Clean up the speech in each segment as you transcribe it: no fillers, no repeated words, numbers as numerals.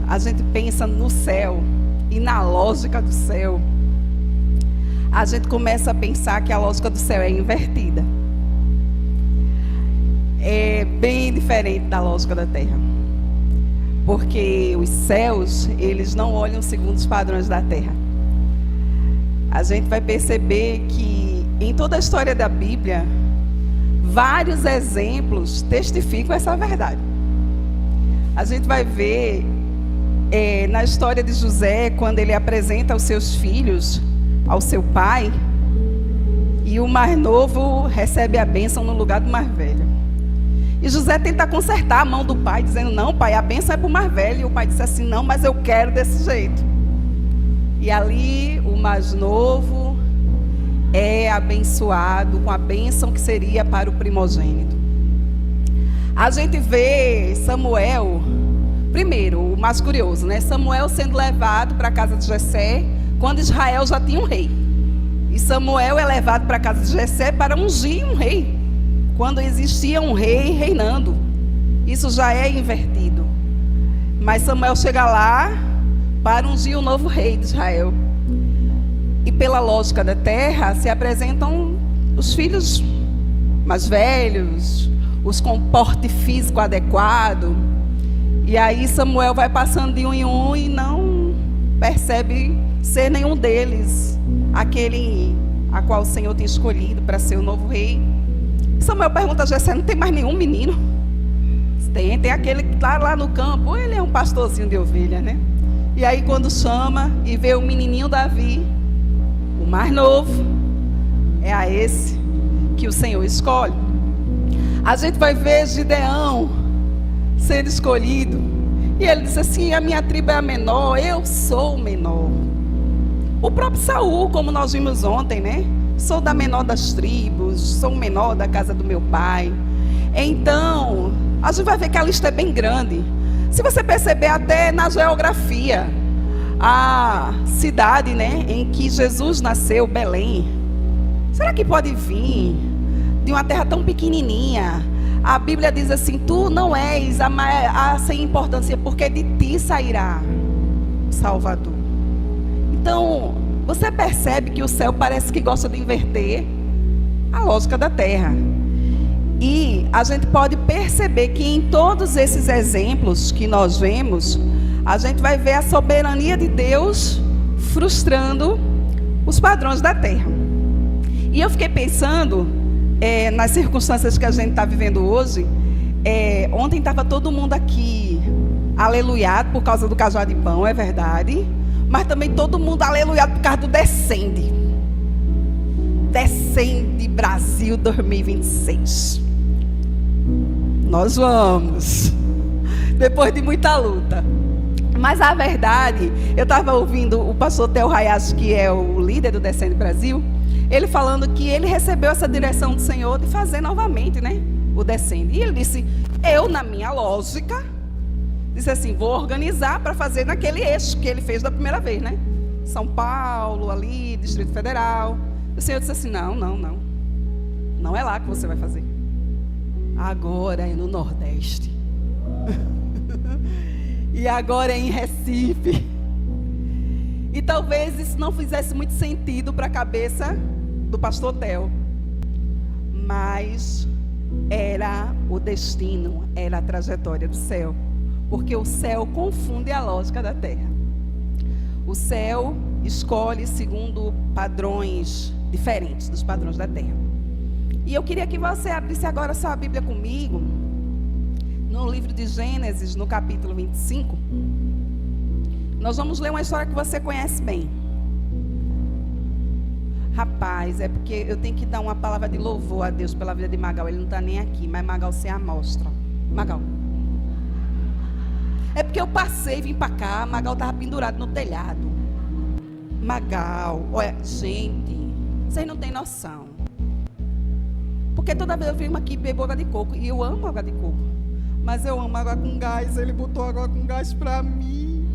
a gente pensa no céu e na lógica do céu, a gente começa a pensar que a lógica do céu é invertida. É bem diferente da lógica da terra. Porque os céus, eles não olham segundo os padrões da terra. A gente vai perceber que em toda a história da Bíblia, vários exemplos testificam essa verdade. A gente vai ver na história de José, quando ele apresenta os seus filhos ao seu pai, e o mais novo recebe a bênção no lugar do mais velho. E José tenta consertar a mão do pai, dizendo: não, pai, a bênção é para o mais velho. E o pai disse assim: não, mas eu quero desse jeito. E ali o mais novo é abençoado com a bênção que seria para o primogênito. A gente vê Samuel, primeiro, o mais curioso, né? Samuel sendo levado para a casa de Jessé, quando Israel já tinha um rei. E Samuel é levado para a casa de Jessé para ungir um rei, quando existia um rei reinando. Isso já é invertido. Mas Samuel chega lá para ungir o novo rei de Israel. E pela lógica da terra, se apresentam os filhos mais velhos, os com porte físico adequado. E aí Samuel vai passando de um em um e não percebe ser nenhum deles aquele a qual o Senhor tem escolhido para ser o novo rei. Samuel pergunta a Jessé: não tem mais nenhum menino? Tem aquele que está lá no campo, ele é um pastorzinho de ovelha, né? E aí quando chama e vê o menininho Davi, o mais novo, é a esse que o Senhor escolhe. A gente vai ver Gideão sendo escolhido, e ele diz assim: a minha tribo é a menor, eu sou o menor. O próprio Saul, como nós vimos ontem, né? Sou da menor das tribos, sou o menor da casa do meu pai. Então, a gente vai ver que a lista é bem grande. Se você perceber até na geografia, a cidade, né, em que Jesus nasceu, Belém, será que pode vir de uma terra tão pequenininha? A Bíblia diz assim: tu não és a sem importância, porque de ti sairá o Salvador. Então, você percebe que o céu parece que gosta de inverter a lógica da terra. E a gente pode perceber que em todos esses exemplos que nós vemos, a gente vai ver a soberania de Deus frustrando os padrões da terra. E eu fiquei pensando nas circunstâncias que a gente está vivendo hoje. Ontem estava todo mundo aqui aleluiado por causa do cajado de pão, é verdade. Mas também todo mundo aleluiado por causa do Descende. Descende Brasil 2026. Nós vamos. Depois de muita luta. Mas a verdade, eu estava ouvindo o pastor Theo Hayashi, que é o líder do Descende Brasil, ele falando que ele recebeu essa direção do Senhor de fazer novamente, né, o Descende. E ele disse: eu, na minha lógica, disse assim, vou organizar para fazer naquele eixo que ele fez da primeira vez, né? São Paulo, ali, Distrito Federal. O Senhor disse assim: não. Não é lá que você vai fazer. Agora é no Nordeste. E agora é em Recife. E talvez isso não fizesse muito sentido para a cabeça do pastor Theo. Mas era o destino, era a trajetória do céu. Porque o céu confunde a lógica da terra. O céu escolhe segundo padrões diferentes dos padrões da terra. E eu queria que você abrisse agora sua Bíblia comigo, no livro de Gênesis, no capítulo 25. Nós vamos ler uma história que você conhece bem. Rapaz, é porque eu tenho que dar uma palavra de louvor a Deus pela vida de Magal. Ele não está nem aqui, mas Magal, você amostra. Magal. É porque eu passei e vim para cá, Magal estava pendurado no telhado. Magal, olha, gente, vocês não têm noção. Porque toda vez eu venho aqui e bebo água de coco, e eu amo água de coco. Mas eu amo água com gás, ele botou água com gás para mim.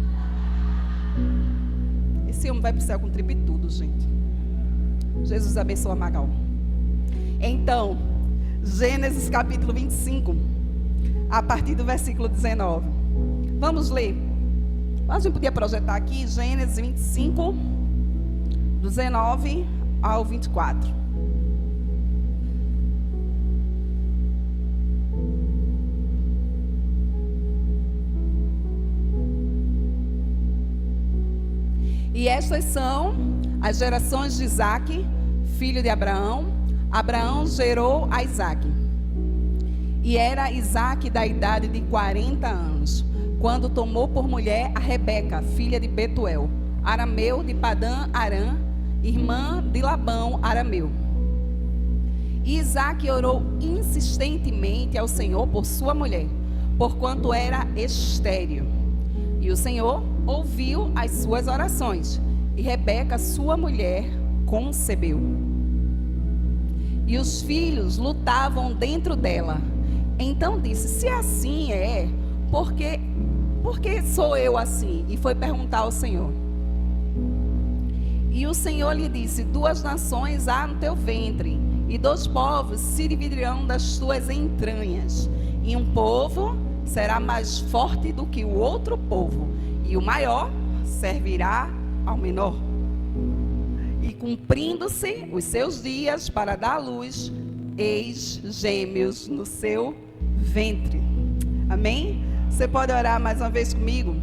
Esse homem vai para o céu com tribo e tudo, gente. Jesus abençoa Magal. Então, Gênesis capítulo 25, a partir do versículo 19. Vamos ler. A gente podia projetar aqui Gênesis 25, do 19 ao 24. E estas são as gerações de Isaque, filho de Abraão. Abraão gerou a Isaque. E era Isaque da idade de 40 anos, quando tomou por mulher a Rebeca, filha de Betuel, arameu de Padã Arã, irmã de Labão, arameu. E Isaque orou insistentemente ao Senhor por sua mulher, porquanto era estéril. E o Senhor ouviu as suas orações, e Rebeca, sua mulher, concebeu. E os filhos lutavam dentro dela. Então disse: se assim é, por que sou eu assim? E foi perguntar ao Senhor. E o Senhor lhe disse: 2 nações há no teu ventre, e 2 povos se dividirão das tuas entranhas. E um povo será mais forte do que o outro povo, e o maior servirá ao menor. E cumprindo-se os seus dias para dar à luz, eis gêmeos no seu ventre. Amém? Você pode orar mais uma vez comigo?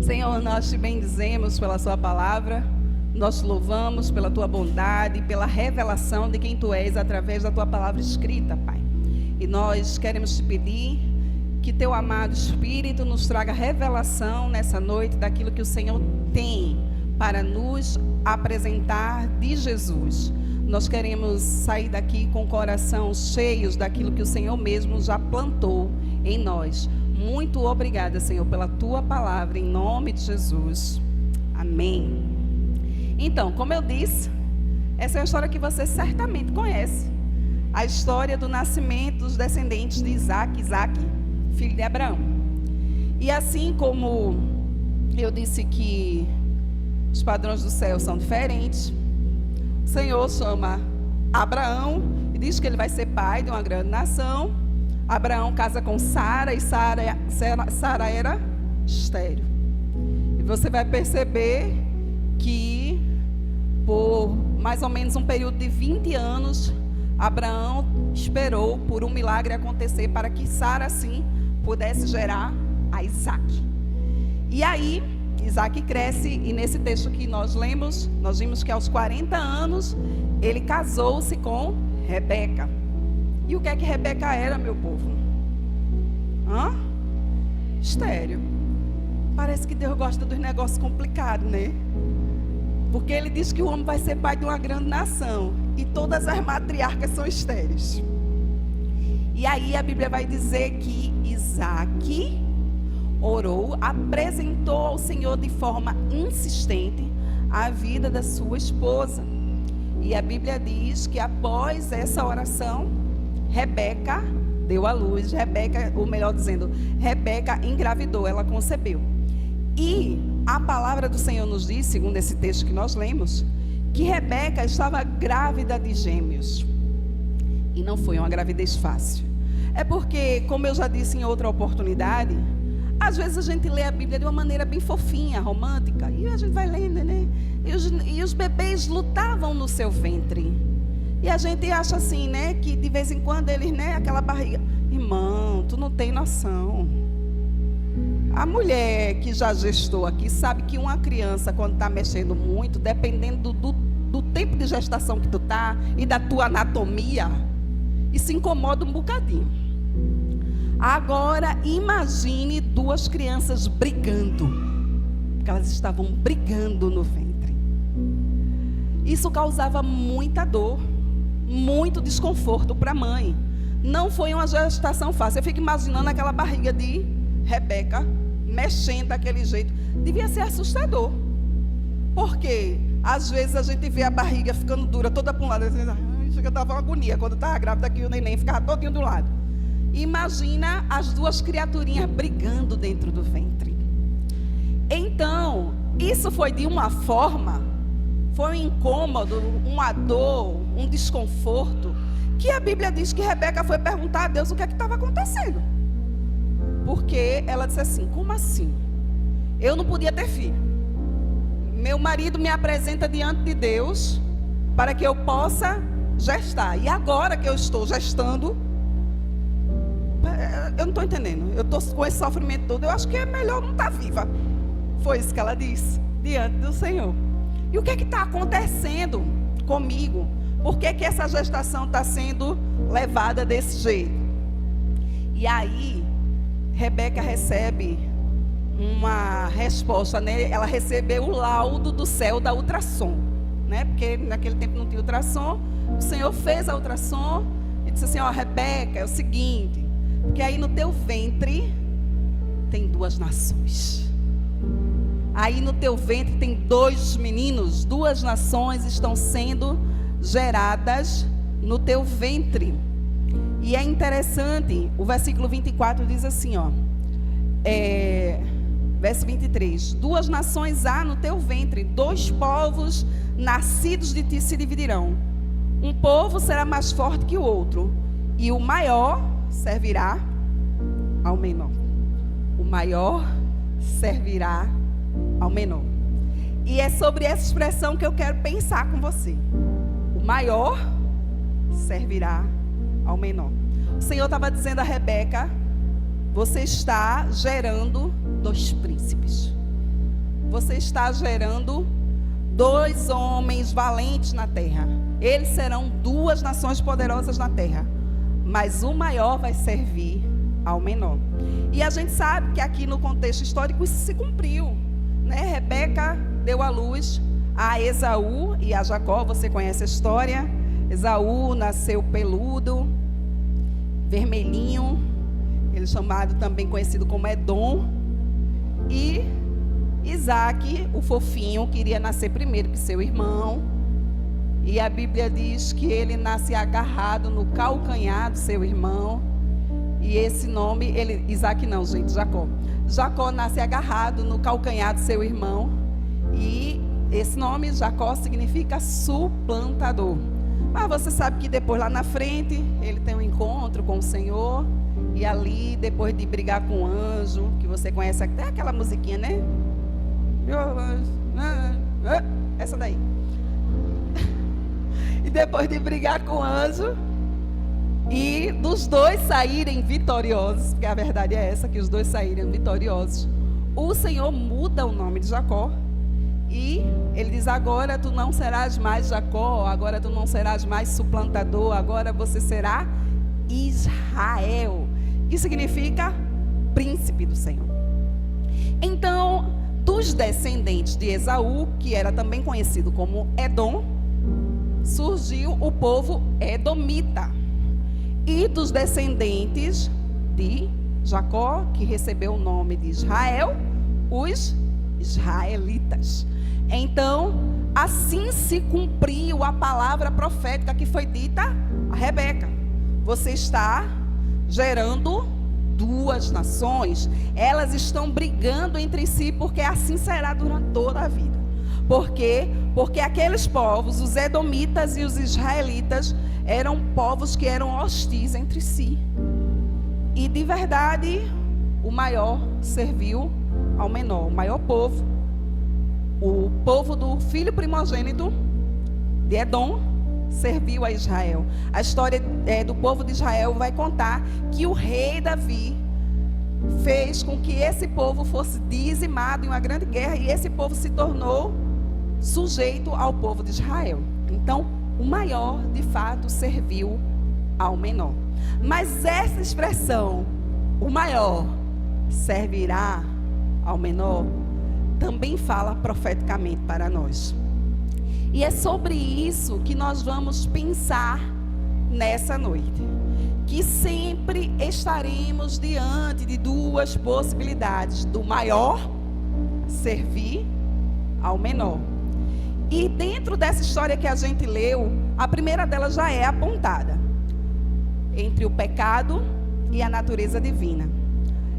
Senhor, nós te bendizemos pela sua palavra, nós te louvamos pela tua bondade, pela revelação de quem tu és através da tua palavra escrita, Pai. E nós queremos te pedir que teu amado Espírito nos traga revelação nessa noite daquilo que o Senhor tem para nos apresentar de Jesus. Nós queremos sair daqui com o coração cheios daquilo que o Senhor mesmo já plantou em nós. Muito obrigada, Senhor, pela tua palavra, em nome de Jesus. Amém. Então, como eu disse, essa é uma história que você certamente conhece. A história do nascimento dos descendentes de Isaque, filho de Abraão. E assim como eu disse que os padrões do céu são diferentes, o Senhor chama Abraão e diz que ele vai ser pai de uma grande nação. Abraão casa com Sara, e Sara era estéril. E você vai perceber que por mais ou menos um período de 20 anos, Abraão esperou por um milagre acontecer para que Sara assim pudesse gerar a Isaque. E aí Isaque cresce, e nesse texto que nós lemos, nós vimos que aos 40 anos ele casou-se com Rebeca. E o que é que Rebeca era, meu povo? Estéril. Parece que Deus gosta dos negócios complicados, né? Porque ele diz que o homem vai ser pai de uma grande nação, e todas as matriarcas são estéreis. E aí a Bíblia vai dizer que Isaque orou, apresentou ao Senhor de forma insistente a vida da sua esposa. E a Bíblia diz que após essa oração, Rebeca deu à luz. Rebeca, ou melhor dizendo, Rebeca engravidou, ela concebeu. E a palavra do Senhor nos diz, segundo esse texto que nós lemos, que Rebeca estava grávida de gêmeos. E não foi uma gravidez fácil. É porque, como eu já disse em outra oportunidade, às vezes a gente lê a Bíblia de uma maneira bem fofinha, romântica, e a gente vai lendo, né? E os bebês lutavam no seu ventre. E a gente acha assim, né? Que de vez em quando eles, né? Aquela barriga. Irmão, tu não tem noção. A mulher que já gestou aqui sabe que uma criança, quando está mexendo muito, dependendo do tempo de gestação que tu tá e da tua anatomia, isso incomoda um bocadinho. Agora, imagine 2 crianças brigando, porque elas estavam brigando no ventre. Isso causava muita dor, muito desconforto para a mãe. Não foi uma gestação fácil. Eu fico imaginando aquela barriga de Rebeca mexendo daquele jeito. Devia ser assustador, porque às vezes a gente vê a barriga ficando dura, toda para um lado, chega a dar uma agonia quando estava grávida, que o neném ficava todinho do lado. Imagina as 2 criaturinhas brigando dentro do ventre. Então, isso foi de uma forma, foi um incômodo, uma dor, um desconforto, que a Bíblia diz que Rebeca foi perguntar a Deus o que é que estava acontecendo. Porque ela disse assim: como assim? eu não podia ter filho. Meu marido me apresenta diante de Deus para que eu possa gestar. E agora que eu estou gestando, eu não estou entendendo. Eu estou com esse sofrimento todo. Eu acho que é melhor não estar viva. Foi isso que ela disse diante do Senhor. E o que está acontecendo comigo? Por que essa gestação está sendo levada desse jeito? E aí, Rebeca recebe uma resposta, né? Ela recebeu o laudo do céu da ultrassom, né? Porque naquele tempo não tinha ultrassom. O Senhor fez a ultrassom e disse assim: ó, Rebeca, é o seguinte, porque aí no teu ventre tem 2 nações. Aí no teu ventre tem 2 meninos, 2 nações estão sendo geradas no teu ventre. E é interessante, o versículo 24 diz assim, ó, verso 23, 2 nações há no teu ventre, 2 povos nascidos de ti se dividirão. Um povo será mais forte que o outro, e o maior servirá ao menor. O maior servirá ao menor. E é sobre essa expressão que eu quero pensar com você. O maior servirá ao menor. O Senhor estava dizendo a Rebeca: você está gerando 2 príncipes. Você está gerando 2 homens valentes na terra. Eles serão 2 nações poderosas na terra. Mas o maior vai servir ao menor. E a gente sabe que aqui no contexto histórico isso se cumpriu, né? Rebeca deu à luz a Esaú e a Jacó. Você conhece a história. Esaú nasceu peludo, vermelhinho, ele chamado também conhecido como Edom. E Isaac, o fofinho, queria nascer primeiro que seu irmão. E a Bíblia diz que ele nasce agarrado no calcanhar do seu irmão. E esse nome, Isaac não, gente, Jacó. Jacó nasce agarrado no calcanhar do seu irmão. E esse nome, Jacó, significa suplantador. Mas você sabe que depois, lá na frente, ele tem um encontro com o Senhor. E ali, depois de brigar com o anjo, que você conhece até aquela musiquinha, né? Essa daí. E depois de brigar com o anjo, e dos 2 saírem vitoriosos, porque a verdade é essa, que os 2 saírem vitoriosos, o Senhor muda o nome de Jacó. E ele diz: agora tu não serás mais Jacó, agora tu não serás mais suplantador, agora você será Israel, que significa príncipe do Senhor. Então, dos descendentes de Esaú, que era também conhecido como Edom, surgiu o povo edomita. E dos descendentes de Jacó, que recebeu o nome de Israel, os israelitas. Então, assim se cumpriu a palavra profética que foi dita a Rebeca. Você está gerando 2 nações. Elas estão brigando entre si, porque assim será durante toda a vida. Por quê? Porque aqueles povos, os edomitas e os israelitas, eram povos que eram hostis entre si. E de verdade, o maior serviu ao menor. O maior povo, o povo do filho primogênito de Edom, serviu a Israel. A história do povo de Israel vai contar que o rei Davi fez com que esse povo fosse dizimado em uma grande guerra, e esse povo se tornou sujeito ao povo de Israel. Então, o maior, de fato, serviu ao menor. Mas essa expressão, o maior servirá ao menor, também fala profeticamente para nós. E é sobre isso que nós vamos pensar nessa noite. Que sempre estaremos diante de 2 possibilidades: do maior servir ao menor. E dentro dessa história que a gente leu, a primeira delas já é apontada: entre o pecado e a natureza divina.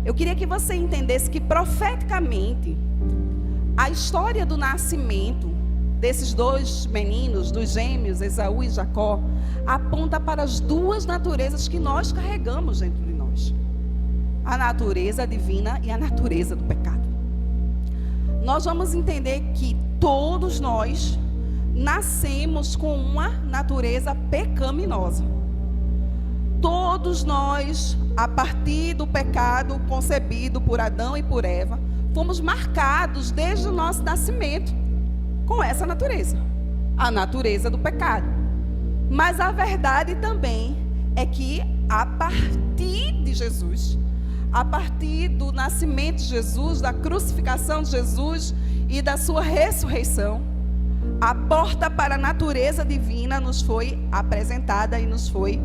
Eu queria que você entendesse que profeticamente a história do nascimento desses 2 meninos, dos gêmeos, Esaú e Jacó, aponta para as 2 naturezas que nós carregamos dentro de nós: a natureza divina e a natureza do pecado. nós vamos entender que todos nós nascemos com uma natureza pecaminosa. Todos nós, a partir do pecado concebido por Adão e por Eva, fomos marcados desde o nosso nascimento com essa natureza, a natureza do pecado. Mas a verdade também é que a partir de Jesus, a partir do nascimento de Jesus, da crucificação de Jesus e da sua ressurreição, a porta para a natureza divina nos foi apresentada e nos foi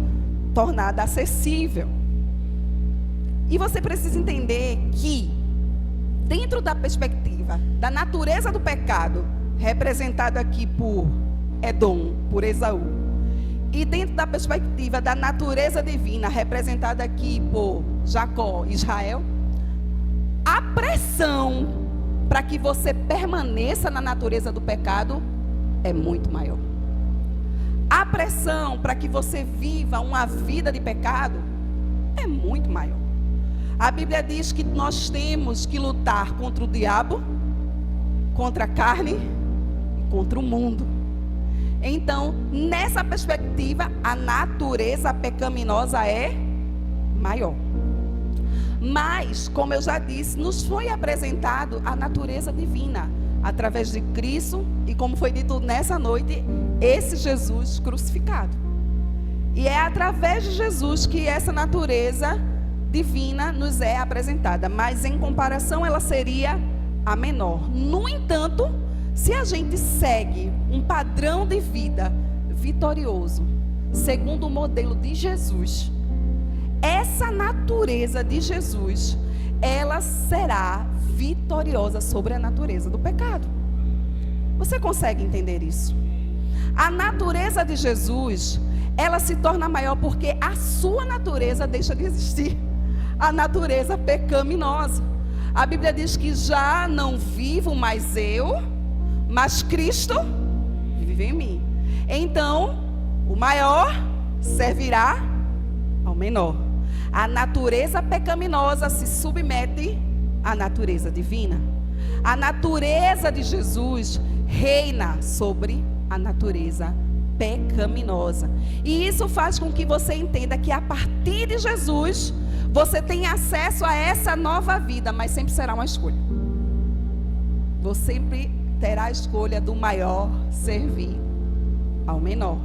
tornada acessível. E você precisa entender que, dentro da perspectiva da natureza do pecado, representada aqui por Edom, por Esaú, e dentro da perspectiva da natureza divina, representada aqui por Jacó, Israel, a pressão para que você permaneça na natureza do pecado é muito maior. A pressão para que você viva uma vida de pecado é muito maior. A Bíblia diz que nós temos que lutar contra o diabo, contra a carne e contra o mundo. Então, nessa perspectiva, a natureza pecaminosa é maior. Mas, como eu já disse, nos foi apresentado a natureza divina através de Cristo e, como foi dito nessa noite, esse Jesus crucificado. E é através de Jesus que essa natureza divina nos é apresentada, mas em comparação ela seria a menor. No entanto, se a gente segue um padrão de vida vitorioso, segundo o modelo de Jesus, essa natureza de Jesus, ela será vitoriosa sobre a natureza do pecado. Você consegue entender isso? A natureza de Jesus, ela se torna maior porque a sua natureza deixa de existir. A natureza pecaminosa. A Bíblia diz que já não vivo mais eu, mas Cristo vive em mim. Então, o maior servirá ao menor. A natureza pecaminosa se submete à natureza divina. A natureza de Jesus reina sobre a natureza pecaminosa. E isso faz com que você entenda que a partir de Jesus, você tem acesso a essa nova vida, mas sempre será uma escolha. Você sempre terá a escolha do maior servir ao menor.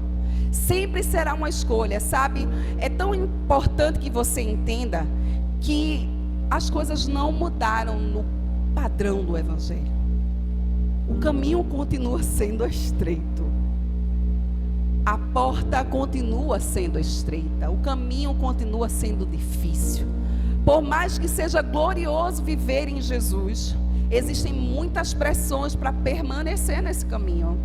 Sempre será uma escolha, sabe? É tão importante que você entenda que as coisas não mudaram no padrão do Evangelho. O caminho continua sendo estreito. A porta continua sendo estreita. O caminho continua sendo difícil. Por mais que seja glorioso viver em Jesus, existem muitas pressões para permanecer nesse caminho.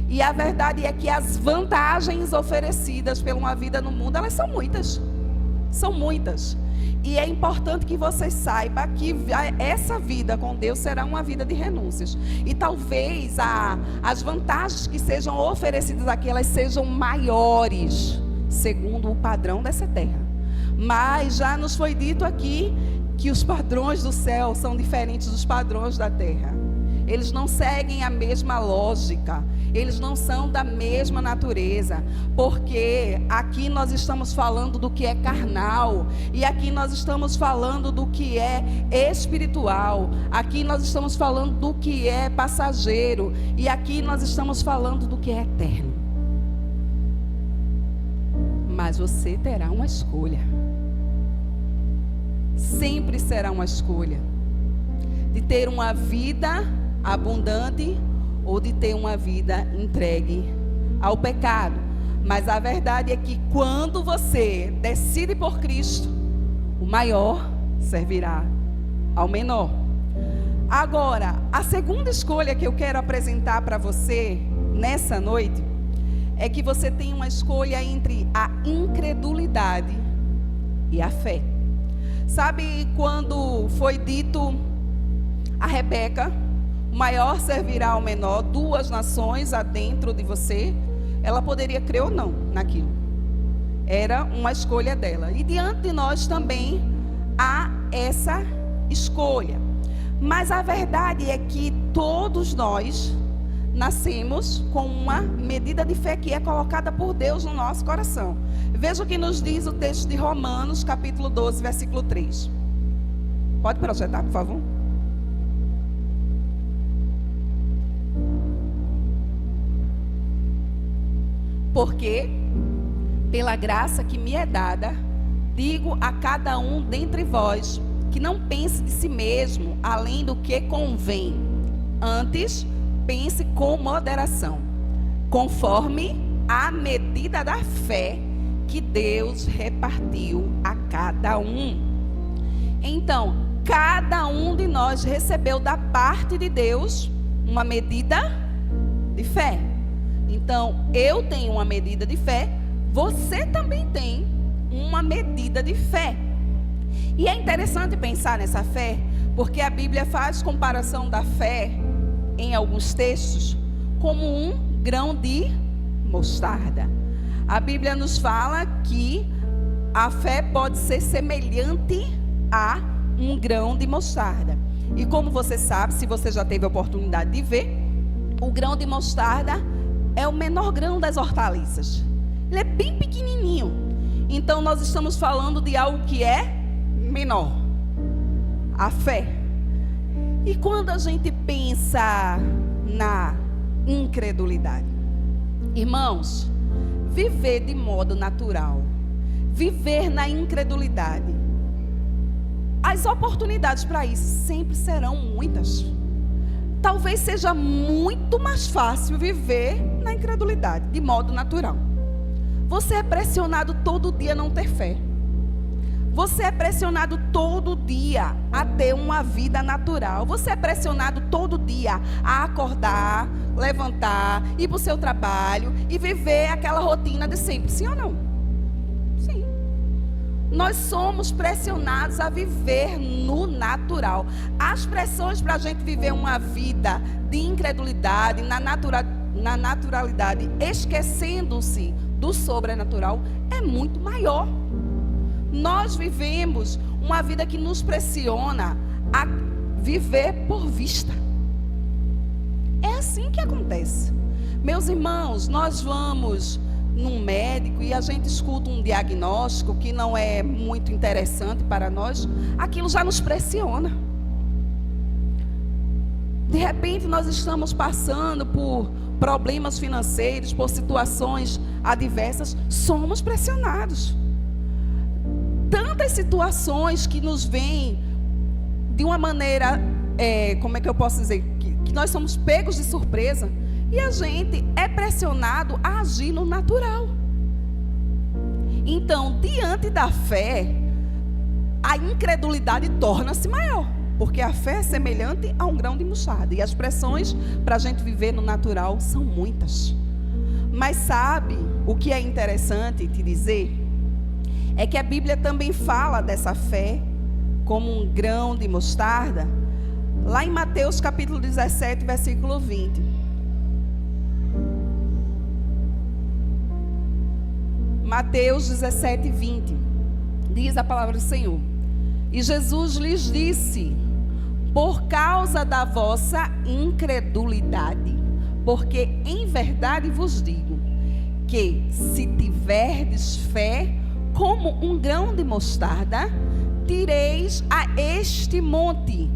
E a verdade é que as vantagens oferecidas por uma vida no mundo, elas são muitas. São muitas. E é importante que você saiba que essa vida com Deus será uma vida de renúncias. E talvez as vantagens que sejam oferecidas aqui, elas sejam maiores, segundo o padrão dessa terra. Mas já nos foi dito aqui que os padrões do céu são diferentes dos padrões da terra. Eles não seguem a mesma lógica. Eles não são da mesma natureza. Porque aqui nós estamos falando do que é carnal. E aqui nós estamos falando do que é espiritual. Aqui nós estamos falando do que é passageiro. E aqui nós estamos falando do que é eterno. Mas você terá uma escolha. Sempre será uma escolha. De ter uma vida abundante ou de ter uma vida entregue ao pecado. Mas a verdade é que quando você decide por Cristo, o maior servirá ao menor. Agora, a segunda escolha que eu quero apresentar para você nessa noite é que você tem uma escolha entre a incredulidade e a fé. Sabe quando foi dito a Rebeca, o maior servirá ao menor, duas nações adentro de você, ela poderia crer ou não naquilo. Era uma escolha dela. E diante de nós também há essa escolha. Mas a verdade é que todos nós nascemos com uma medida de fé que é colocada por Deus no nosso coração. Veja o que nos diz o texto de Romanos, capítulo 12, versículo 3. Pode projetar, por favor? Porque, pela graça que me é dada, digo a cada um dentre vós, que não pense de si mesmo além do que convém. Antes, pense com moderação, conforme a medida da fé que Deus repartiu a cada um. Então, cada um de nós recebeu da parte de Deus uma medida de fé. Então, eu tenho uma medida de fé, você também tem uma medida de fé. E é interessante pensar nessa fé, porque a Bíblia faz comparação da fé, em alguns textos, como um grão de mostarda. A Bíblia nos fala que a fé pode ser semelhante a um grão de mostarda. E como você sabe, se você já teve a oportunidade de ver, o grão de mostarda é o menor grão das hortaliças. Ele é bem pequenininho. Então nós estamos falando de algo que é menor, a fé. E quando a gente pensa na incredulidade, irmãos, viver de modo natural, viver na incredulidade, as oportunidades para isso sempre serão muitas. Talvez seja muito mais fácil viver na incredulidade, de modo natural. Você é pressionado todo dia a não ter fé. Você é pressionado todo dia a ter uma vida natural. Você é pressionado todo dia a acordar, levantar, ir para o seu trabalho e viver aquela rotina de sempre. Sim ou não? Sim. Nós somos pressionados a viver no natural. As pressões para a gente viver uma vida de incredulidade, na naturalidade, esquecendo-se do sobrenatural, é muito maior. Nós vivemos uma vida que nos pressiona a viver por vista. É assim que acontece. Meus irmãos, nós vamos num médico e a gente escuta um diagnóstico que não é muito interessante para nós, aquilo já nos pressiona. De repente nós estamos passando por problemas financeiros, por situações adversas, somos pressionados. Tantas situações que nos vêm de uma maneira, como é que eu posso dizer, que nós somos pegos de surpresa e a gente é pressionado a agir no natural. Então, diante da fé, a incredulidade torna-se maior, porque a fé é semelhante a um grão de mostarda e as pressões para a gente viver no natural são muitas. Mas sabe o que é interessante te dizer? É que a Bíblia também fala dessa fé como um grão de mostarda, lá em Mateus capítulo 17, versículo 20. Mateus 17, 20. Diz a palavra do Senhor: E Jesus lhes disse: Por causa da vossa incredulidade, porque em verdade vos digo, que se tiverdes fé como um grão de mostarda, direis a este monte: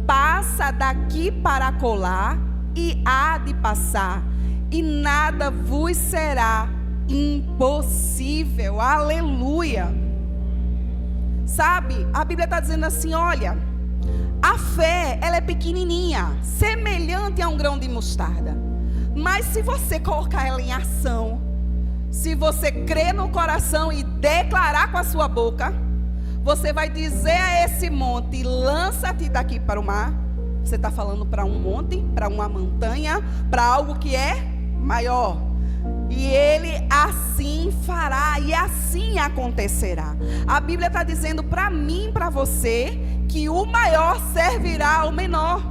passa daqui para acolá, e há de passar, e nada vos será impossível. Aleluia. Sabe, a Bíblia está dizendo assim, olha, a fé, ela é pequenininha, semelhante a um grão de mostarda, mas se você colocar ela em ação, se você crer no coração e declarar com a sua boca, você vai dizer a esse monte: lança-te daqui para o mar. Você está falando para um monte, para uma montanha, para algo que é maior. E ele assim fará, e assim acontecerá. A Bíblia está dizendo para mim e para você que o maior servirá ao menor.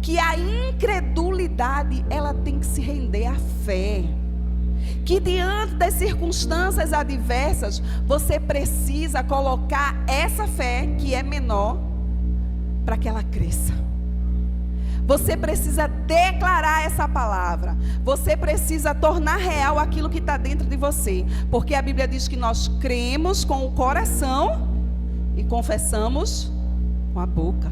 Que a incredulidade, ela tem que se render à fé. Que diante das circunstâncias adversas, você precisa colocar essa fé que é menor para que ela cresça. Você precisa declarar essa palavra. Você precisa tornar real aquilo que está dentro de você. Porque a Bíblia diz que nós cremos com o coração e confessamos com a boca.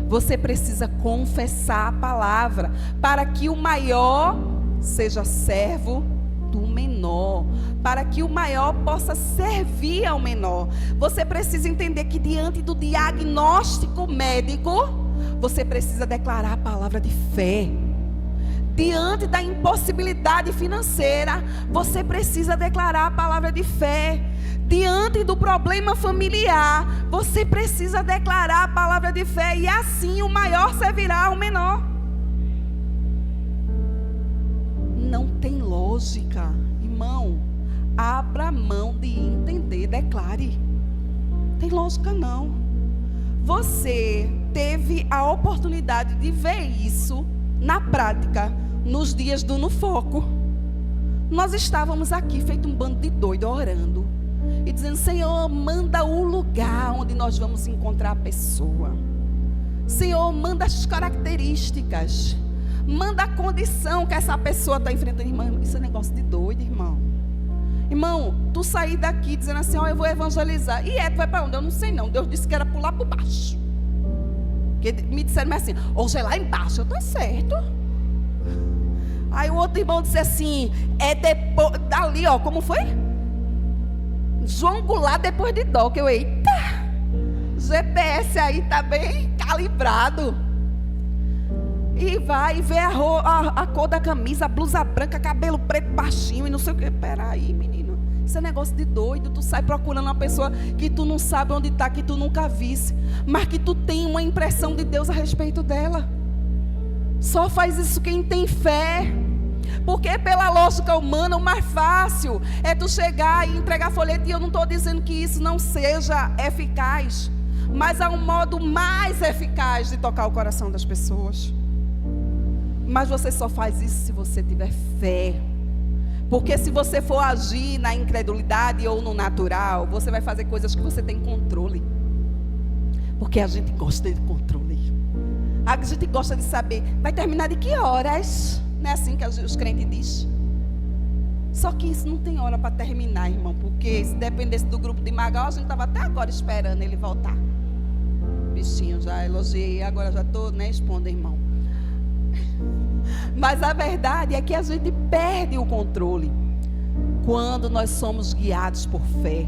Você precisa confessar a palavra para que o maior seja servo do menor, para que o maior possa servir ao menor. Você precisa entender que diante do diagnóstico médico, você precisa declarar a palavra de fé. Diante da impossibilidade financeira, você precisa declarar a palavra de fé. Diante do problema familiar, você precisa declarar a palavra de fé. E assim o maior servirá ao menor. Não tem lógica, irmão. Abra mão de entender, declare. Tem lógica não. Você teve a oportunidade de ver isso na prática nos dias do No Foco. Nós estávamos aqui feito um bando de doido orando e dizendo: Senhor, manda o lugar onde nós vamos encontrar a pessoa. Senhor, manda as características, manda a condição que essa pessoa está enfrentando. Irmão, isso é negócio de doido, irmão. Irmão, tu sair daqui dizendo assim: ó, eu vou evangelizar. E tu vai para onde? Eu não sei não. Deus disse que era pular por baixo. Porque me disseram assim: hoje é lá embaixo. Eu tô certo. Aí o outro irmão disse assim: é depois, dali, ó, como foi? João Goulart depois de Doca. Eu, eita, GPS aí tá bem calibrado. E vai e vê a cor da camisa, a blusa branca, cabelo preto baixinho e não sei o que. Peraí, menino, isso é negócio de doido. Tu sai procurando uma pessoa que tu não sabe onde está, que tu nunca visse, mas que tu tem uma impressão de Deus a respeito dela. Só faz isso quem tem fé. Porque pela lógica humana, o mais fácil é tu chegar e entregar folheto. E eu não estou dizendo que isso não seja eficaz, mas há um modo mais eficaz de tocar o coração das pessoas. Mas você só faz isso se você tiver fé. Porque se você for agir na incredulidade ou no natural, você vai fazer coisas que você tem controle. Porque a gente gosta de controle. A gente gosta de saber, vai terminar de que horas? Não é assim que os crentes dizem? Só que isso não tem hora para terminar, irmão. Porque se dependesse do grupo de Magal, a gente estava até agora esperando ele voltar. Bichinho, já elogiei, agora já estou, né, expondo, irmão. Mas a verdade é que a gente perde o controle quando nós somos guiados por fé,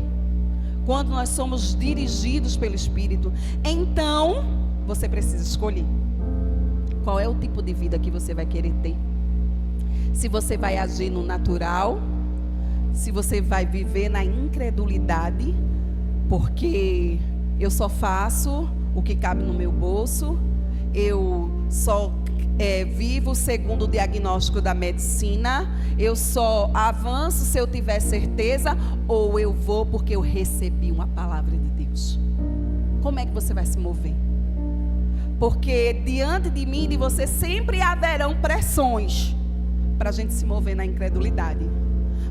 quando nós somos dirigidos pelo Espírito. Então, você precisa escolher qual é o tipo de vida que você vai querer ter. Se você vai agir no natural, se você vai viver na incredulidade, porque eu só faço o que cabe no meu bolso, eu só vivo segundo o diagnóstico da medicina, eu só avanço se eu tiver certeza, ou eu vou porque eu recebi uma palavra de Deus. Como é que você vai se mover? Porque diante de mim e de você sempre haverão pressões para a gente se mover na incredulidade.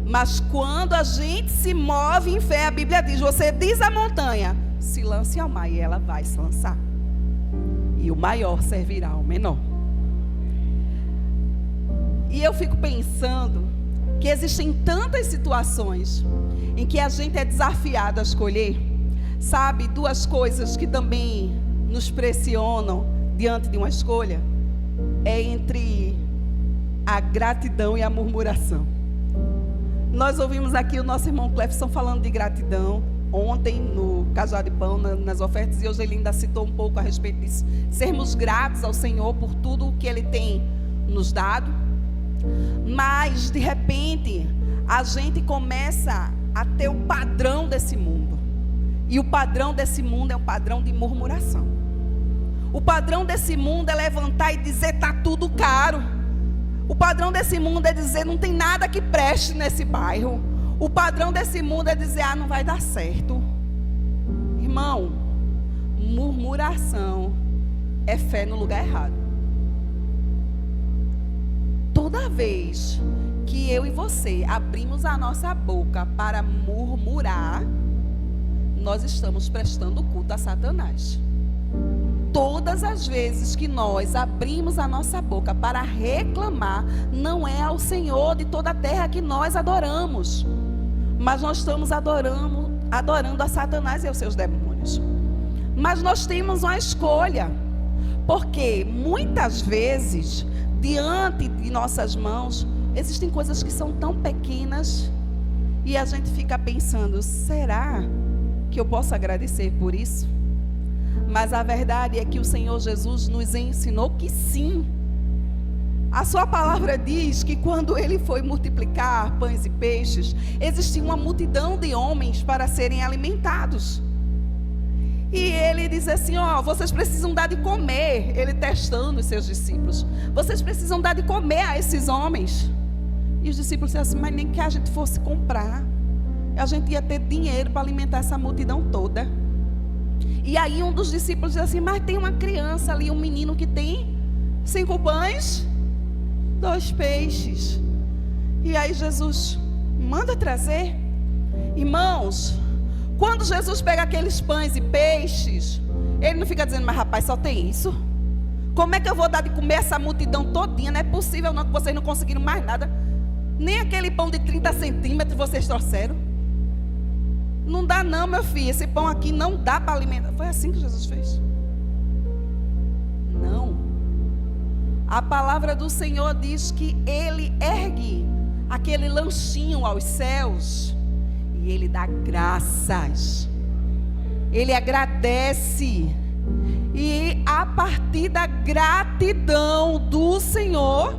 Mas quando a gente se move em fé, a Bíblia diz: você diz à montanha, se lance ao mar, e ela vai se lançar. E o maior servirá ao menor. E eu fico pensando que existem tantas situações em que a gente é desafiado a escolher. Sabe, duas coisas que também nos pressionam diante de uma escolha é entre a gratidão e a murmuração. Nós ouvimos aqui o nosso irmão Clefson falando de gratidão ontem no Cajado de Pão, nas ofertas, e hoje ele ainda citou um pouco a respeito disso. Sermos gratos ao Senhor por tudo o que Ele tem nos dado. Mas de repente a gente começa a ter o padrão desse mundo. E o padrão desse mundo é um padrão de murmuração. O padrão desse mundo é levantar e dizer: está tudo caro. O padrão desse mundo é dizer: não tem nada que preste nesse bairro. O padrão desse mundo é dizer: não vai dar certo. Irmão, murmuração é fé no lugar errado. Toda vez que eu e você abrimos a nossa boca para murmurar, nós estamos prestando culto a Satanás. todas as vezes que nós abrimos a nossa boca para reclamar, não é ao Senhor de toda a terra que nós adoramos, mas nós estamos adorando a Satanás e aos seus demônios. Mas nós temos uma escolha, porque muitas vezes, diante de nossas mãos, existem coisas que são tão pequenas e a gente fica pensando: será que eu posso agradecer por isso? Mas a verdade é que o Senhor Jesus nos ensinou que sim. A sua palavra diz que quando ele foi multiplicar pães e peixes, existia uma multidão de homens para serem alimentados. E ele diz assim: ó, vocês precisam dar de comer. Ele testando os seus discípulos: vocês precisam dar de comer a esses homens. E os discípulos disseram assim: mas nem que a gente fosse comprar, a gente ia ter dinheiro para alimentar essa multidão toda. E aí um dos discípulos diz assim: mas tem uma criança ali, um menino que tem 5 pães, 2 peixes. E aí Jesus manda trazer. Irmãos, quando Jesus pega aqueles pães e peixes, ele não fica dizendo: mas rapaz, só tem isso? Como é que eu vou dar de comer essa multidão todinha? Não é possível não, que vocês não conseguiram mais nada. Nem aquele pão de 30 centímetros vocês trouxeram. Não dá não, meu filho, esse pão aqui não dá para alimentar. Foi assim que Jesus fez? Não. A palavra do Senhor diz que ele ergue aquele lanchinho aos céus e ele dá graças. Ele agradece. E a partir da gratidão do Senhor,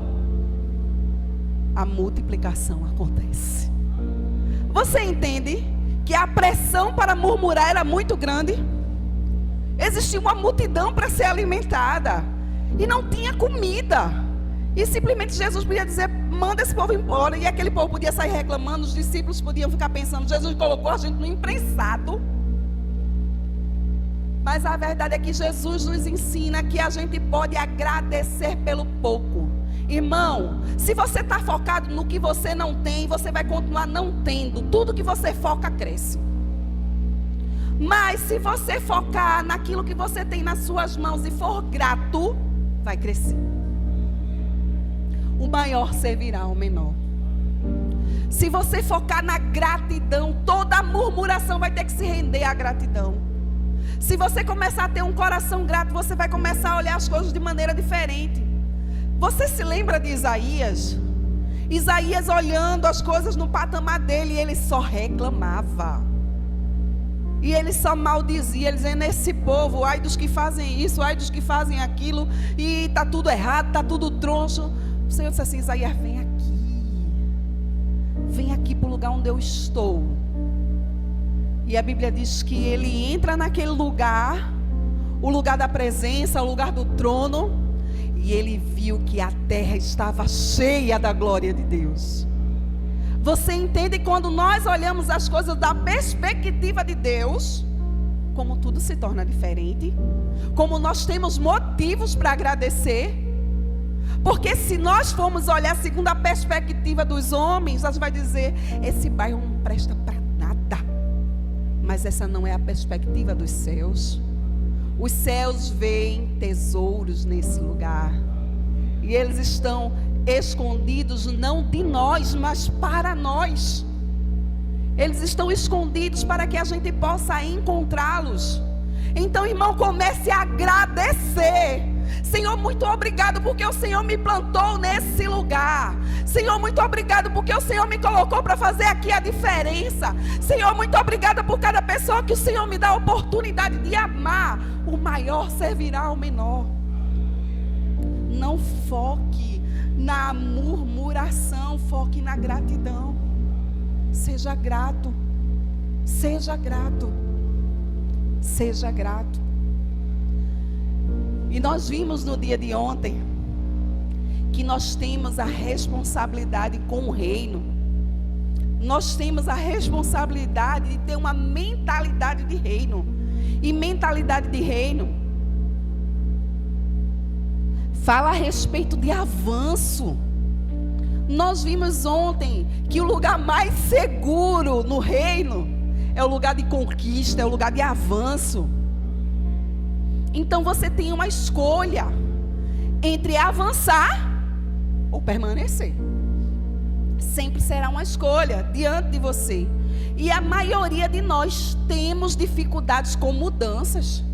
a multiplicação acontece. Você entende que a pressão para murmurar era muito grande? Existia uma multidão para ser alimentada e não tinha comida. E simplesmente Jesus podia dizer: manda esse povo embora. E aquele povo podia sair reclamando. Os discípulos podiam ficar pensando: Jesus colocou a gente no imprensado. Mas a verdade é que Jesus nos ensina que a gente pode agradecer pelo pouco. Irmão, se você está focado no que você não tem, você vai continuar não tendo. Tudo que você foca cresce. Mas se você focar naquilo que você tem nas suas mãos e for grato, vai crescer. O maior servirá ao menor. Se você focar na gratidão, toda a murmuração vai ter que se render à gratidão. Se você começar a ter um coração grato, você vai começar a olhar as coisas de maneira diferente. Você se lembra de Isaías? Isaías olhando as coisas no patamar dele, ele só reclamava. E ele só maldizia, ele dizendo: esse povo, ai dos que fazem isso, ai dos que fazem aquilo, e está tudo errado, está tudo troncho. O Senhor disse assim: Isaías, vem aqui para o lugar onde eu estou. E a Bíblia diz que ele entra naquele lugar, o lugar da presença, o lugar do trono, e ele viu que a terra estava cheia da glória de Deus. Você entende quando nós olhamos as coisas da perspectiva de Deus, como tudo se torna diferente, como nós temos motivos para agradecer. Porque se nós formos olhar segundo a perspectiva dos homens, nós vai dizer: esse bairro não presta para nada. Mas essa não é a perspectiva dos céus. Os céus veem tesouros nesse lugar. E eles estão escondidos não de nós, mas para nós. Eles estão escondidos para que a gente possa encontrá-los. Então, irmão, comece a agradecer. Senhor, muito obrigado porque o Senhor me plantou nesse lugar. Senhor, muito obrigado porque o Senhor me colocou para fazer aqui a diferença. Senhor, muito obrigado por cada pessoa que o Senhor me dá a oportunidade de amar. O maior servirá ao menor. Não foque na murmuração, foque na gratidão. Seja grato. Seja grato. Seja grato. E nós vimos no dia de ontem que nós temos a responsabilidade com o reino. Nós temos a responsabilidade de ter uma mentalidade de reino. E mentalidade de reino fala a respeito de avanço. Nós vimos ontem que o lugar mais seguro no reino é o lugar de conquista, é o lugar de avanço. Então você tem uma escolha entre avançar ou permanecer. Sempre será uma escolha diante de você. E a maioria de nós temos dificuldades com mudanças.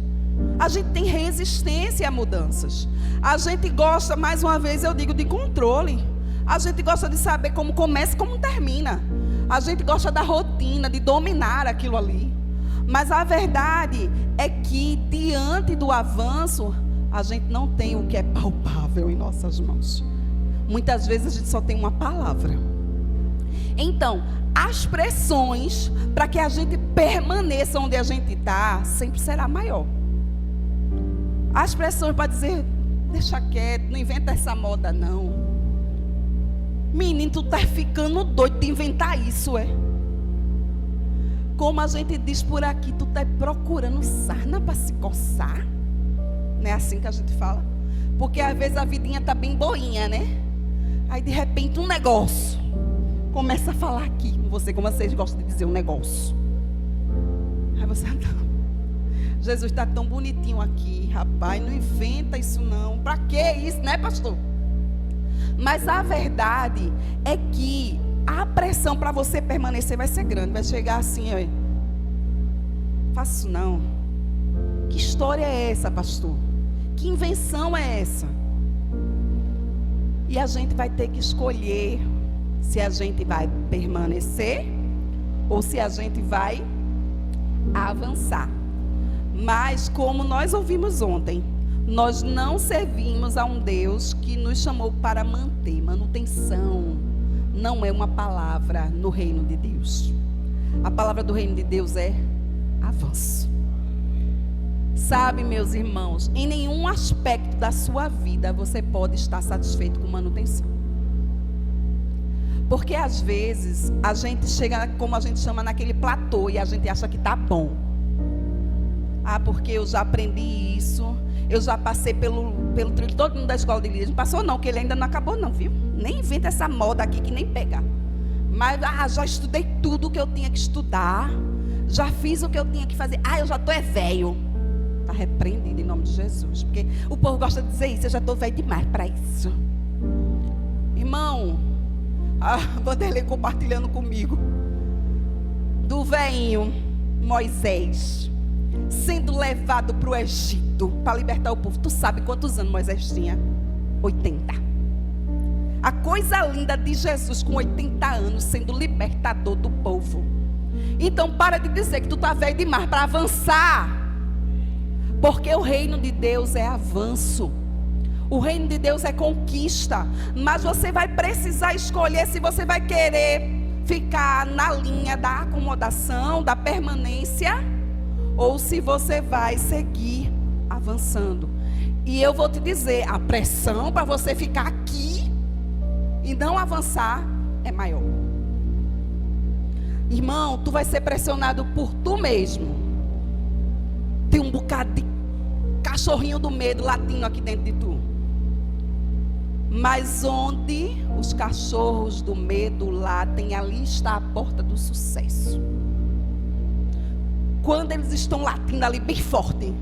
A gente tem resistência a mudanças. A gente gosta, mais uma vez eu digo, de controle. A gente gosta de saber como começa e como termina. A gente gosta da rotina, de dominar aquilo ali. Mas a verdade é que diante do avanço, a gente não tem o que é palpável em nossas mãos. Muitas vezes a gente só tem uma palavra. Então, as pressões para que a gente permaneça onde a gente está, sempre será maior. As pressões para dizer, deixa quieto, não inventa essa moda não. Menino, tu tá ficando doido de inventar isso, é? Como a gente diz por aqui, tu tá procurando sarna para se coçar? Não é assim que a gente fala? Porque às vezes a vidinha tá bem boinha, né? Aí de repente um negócio começa a falar aqui com você, como vocês gostam de dizer, um negócio. Aí você, não. Jesus está tão bonitinho aqui, rapaz, não inventa isso não. Para que isso, né, pastor? Mas a verdade é que a pressão para você permanecer vai ser grande. Vai chegar assim, ó. Faço isso não. Que história é essa, pastor? Que invenção é essa? E a gente vai ter que escolher se a gente vai permanecer ou se a gente vai avançar. Mas como nós ouvimos ontem, nós não servimos a um Deus que nos chamou para manter. Manutenção não é uma palavra no reino de Deus. A palavra do reino de Deus é avanço. Sabe, meus irmãos, em nenhum aspecto da sua vida você pode estar satisfeito com manutenção. Porque às vezes a gente chega, como a gente chama, naquele platô e a gente acha que está bom. Ah, porque eu já aprendi isso, eu já passei pelo trilho, todo mundo da escola de líderes. Não passou não, que ele ainda não acabou não, viu? Nem inventa essa moda aqui que nem pega. Mas já estudei tudo o que eu tinha que estudar, já fiz o que eu tinha que fazer. Eu já estou velho. Está repreendido em nome de Jesus, porque o povo gosta de dizer isso, eu já estou velho demais para isso. Irmão, a Vanderlei compartilhando comigo, do velhinho Moisés, sendo levado para o Egito, para libertar o povo. Tu sabe quantos anos Moisés tinha? 80. A coisa linda de Jesus com 80 anos, sendo libertador do povo. Então para de dizer que tu está velho demais para avançar. Porque o reino de Deus é avanço. O reino de Deus é conquista. Mas você vai precisar escolher se você vai querer ficar na linha da acomodação, da permanência, ou se você vai seguir avançando. E eu vou te dizer, a pressão para você ficar aqui e não avançar é maior. Irmão, tu vai ser pressionado por tu mesmo. Tem um bocado de cachorrinho do medo latindo aqui dentro de tu. Mas onde os cachorros do medo latem, ali está a porta do sucesso. Quando eles estão latindo ali bem forte,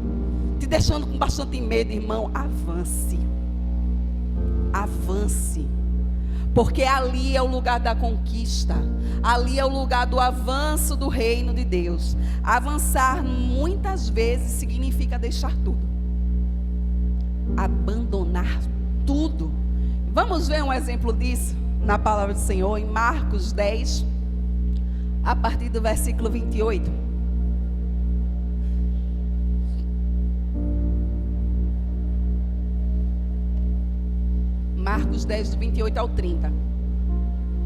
te deixando com bastante medo, irmão, avance. Avance. Porque ali é o lugar da conquista. Ali é o lugar do avanço do reino de Deus. Avançar muitas vezes significa deixar tudo. Abandonar tudo. Vamos ver um exemplo disso na palavra do Senhor em Marcos 10, a partir do versículo 28. Marcos 10, do 28 ao 30.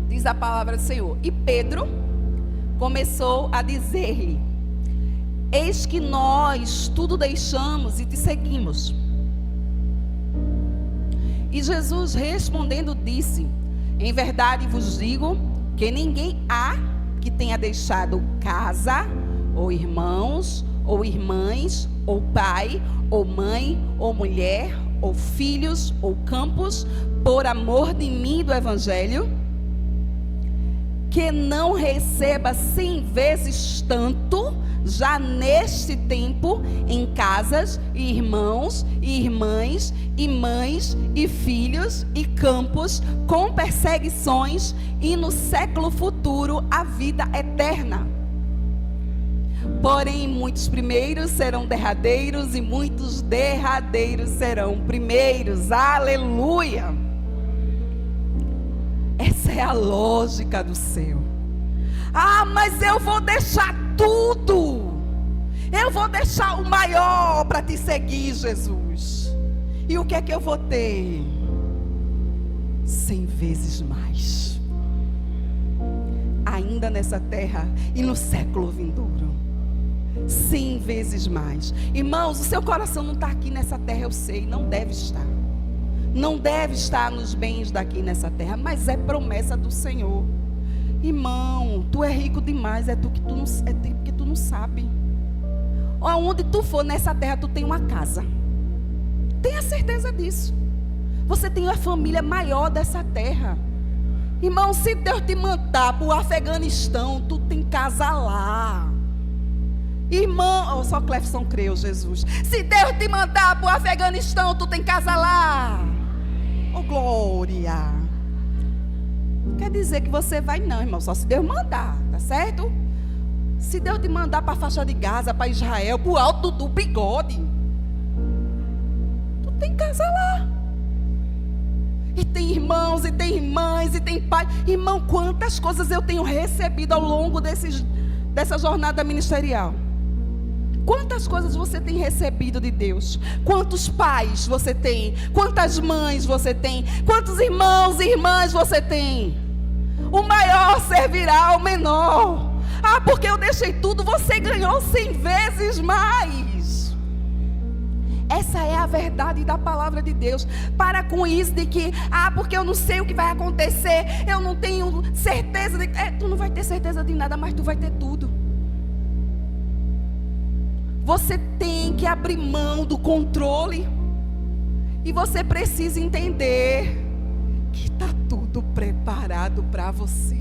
Diz a palavra do Senhor. E Pedro começou a dizer-lhe: eis que nós tudo deixamos e te seguimos. E Jesus respondendo disse: em verdade vos digo que ninguém há que tenha deixado casa, ou irmãos, ou irmãs, ou pai, ou mãe, ou mulher, ou filhos, ou campos, por amor de mim e do Evangelho, que não receba 100 vezes tanto, já neste tempo, em casas, e irmãos, e irmãs, e mães, e filhos, e campos, com perseguições, e no século futuro a vida eterna. Porém, muitos primeiros serão derradeiros, e muitos derradeiros serão primeiros. Aleluia! Essa é a lógica do céu. Ah, mas eu vou deixar tudo. Eu vou deixar o maior para te seguir, Jesus. E o que é que eu vou ter? 100 vezes mais. Ainda nessa terra e no século vindouro. 100 vezes mais. Irmãos, o seu coração não está aqui nessa terra, eu sei, não deve estar. Não deve estar nos bens daqui nessa terra, mas é promessa do Senhor. Irmão, tu é rico demais, porque tu não sabe. Aonde tu for nessa terra, tu tem uma casa. Tenha certeza disso. Você tem a família maior dessa terra. Irmão, se Deus te mandar para o Afeganistão, tu tem casa lá. Irmão, só Clefson creu, Jesus. Se Deus te mandar para o Afeganistão, tu tem casa lá. Oh, glória. Não quer dizer que você vai não, irmão. Só se Deus mandar, tá certo? Se Deus te mandar para a faixa de Gaza, para Israel, para o alto do bigode, tu tem casa lá. E tem irmãos, e tem irmãs, e tem pai. Irmão, quantas coisas eu tenho recebido ao longo dessa jornada ministerial. Quantas coisas você tem recebido de Deus? Quantos pais você tem? Quantas mães você tem? Quantos irmãos e irmãs você tem? O maior servirá ao menor. Ah, porque eu deixei tudo, você ganhou 100 vezes mais. Essa é a verdade da palavra de Deus. Para com isso de que, porque eu não sei o que vai acontecer, eu não tenho certeza de... tu não vai ter certeza de nada, mas tu vai ter tudo. Você tem que abrir mão do controle. E você precisa entender que está tudo preparado para você.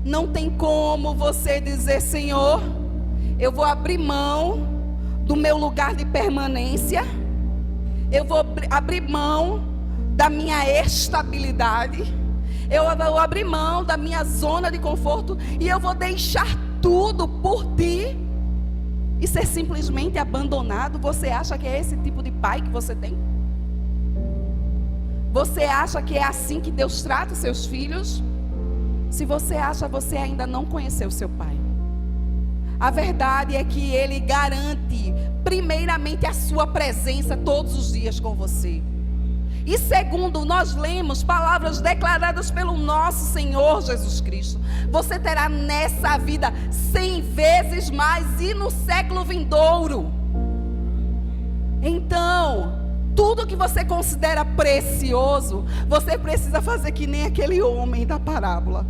Não tem como você dizer, Senhor, eu vou abrir mão do meu lugar de permanência. Eu vou abrir mão da minha estabilidade. Eu vou abrir mão da minha zona de conforto. E eu vou deixar tudo por ti. E ser simplesmente abandonado. Você acha que é esse tipo de pai que você tem? Você acha que é assim que Deus trata os seus filhos? Se você acha, você ainda não conheceu o seu pai. A verdade é que Ele garante primeiramente a sua presença todos os dias com você. E segundo, nós lemos palavras declaradas pelo nosso Senhor Jesus Cristo. Você terá nessa vida 100 vezes mais e no século vindouro. Então, tudo que você considera precioso, você precisa fazer que nem aquele homem da parábola.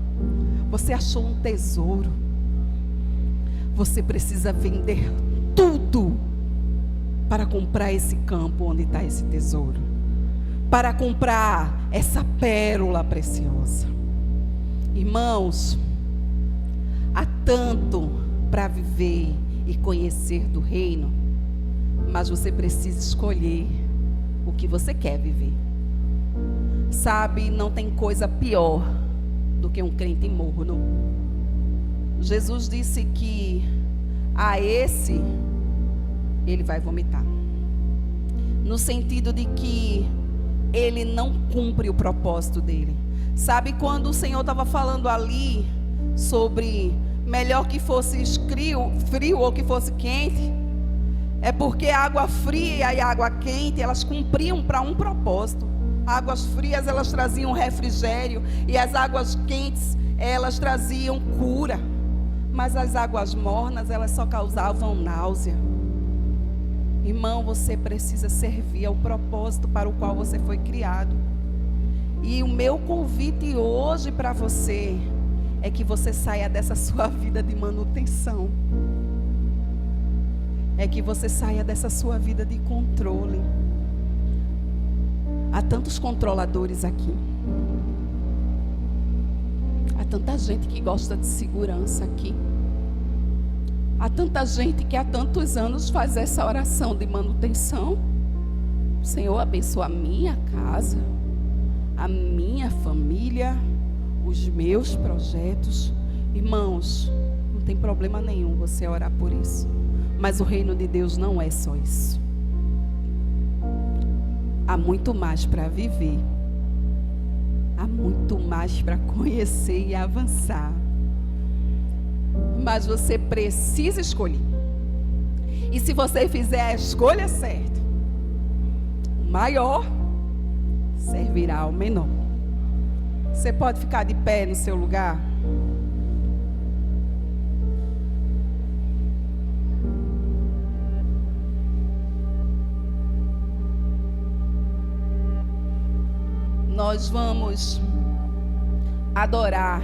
Você achou um tesouro. Você precisa vender tudo para comprar esse campo onde está esse tesouro. Para comprar essa pérola preciosa. Irmãos, há tanto para viver e conhecer do reino, mas você precisa escolher o que você quer viver. Sabe, não tem coisa pior do que um crente morno. Jesus disse que a esse ele vai vomitar. No sentido de que ele não cumpre o propósito dele. Sabe, quando o Senhor estava falando ali sobre melhor que fosse frio ou que fosse quente, é porque a água fria e a água quente, elas cumpriam para um propósito. Águas frias, elas traziam refrigério, e as águas quentes, elas traziam cura. Mas as águas mornas, elas só causavam náusea. Irmão, você precisa servir ao propósito para o qual você foi criado. E o meu convite hoje para você é que você saia dessa sua vida de manutenção. É que você saia dessa sua vida de controle. Há tantos controladores aqui. tanta gente que gosta de segurança aqui. Há tanta gente que há tantos anos faz essa oração de manutenção. Senhor, abençoa a minha casa, a minha família, os meus projetos. Irmãos, não tem problema nenhum você orar por isso. Mas o reino de Deus não é só isso. Há muito mais para viver. Há muito mais para conhecer e avançar. Mas você precisa escolher. E se você fizer a escolha certa, o maior servirá ao menor. Você pode ficar de pé no seu lugar? Nós vamos adorar